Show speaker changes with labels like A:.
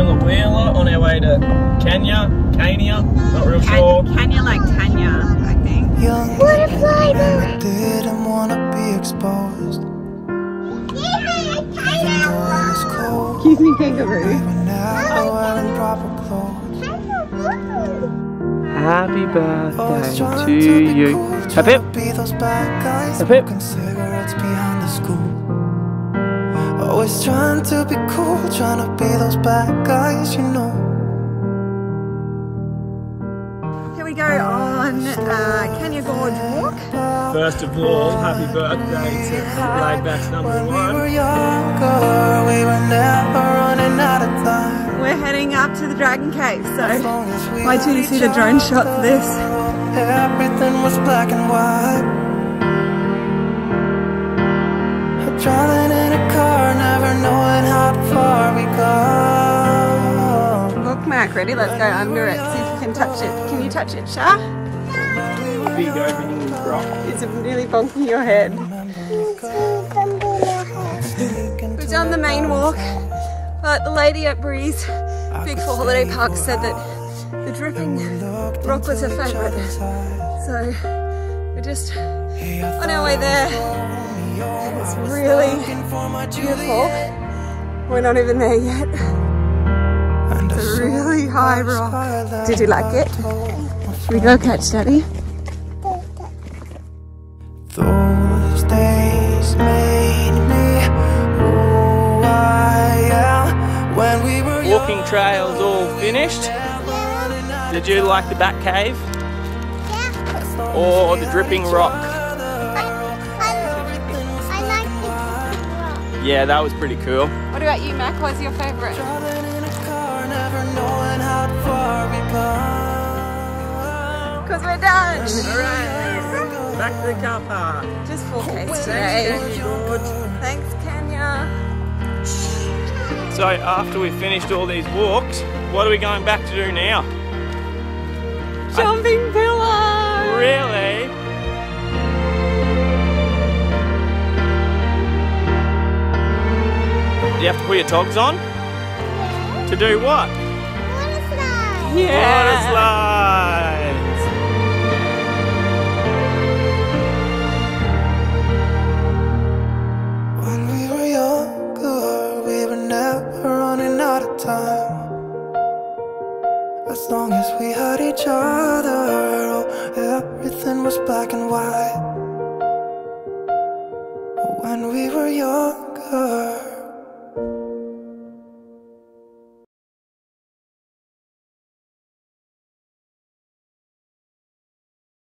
A: fill a wheeler on our way to Canya, not real sure.
B: Canya like Tanya, I think.
C: Butterfly! Didn't want to be exposed.
B: Excuse me, kangaroo.
A: Happy birthday to you. Hip hip. Hip hip.
C: Always trying to be cool, trying to be those bad guys, you know.
B: Here we go on Cania Gorge walk.
A: First of all, happy birthday to Laidback's #1.
C: We were younger, we were never running out of time.
B: We're heading up to the Dragon Cave, so wait till you see the drone shot for this.
C: Everything was black and white. Driving in a car, never knowing how far we go.
B: Look, Mac, ready? Let's go under it. See if you can touch it. Can you touch it, Shah?
A: Big opening rock.
B: It's really bonking your head. We've done the main walk, but the lady at Breeze Big 4 Holiday Park said that the dripping rock was her favourite. So we're just on our way there. It's really beautiful. We're not even there yet. It's a really high rock. Did you like it? Should we go catch Daddy?
C: Those days made me who I am. When we were
A: Walking trails all finished. Did you like the back cave? Or the dripping rock? Yeah, that was pretty cool.
B: What about you, Mac? What's your favourite? Because we're done!
A: Alright, back to the car park.
B: Just 4Ks today. Thanks, Canya.
A: So after we've finished all these walks, what are we going back to do now?
B: Jumping pillow!
A: Really? Do you have to put your togs on?
D: Yeah.
A: To do what?
D: Water slide.
B: Yeah!
A: Water slides!
C: When we were younger, we were never running out of time. As long as we had each other, oh, everything was black and white. When we were younger.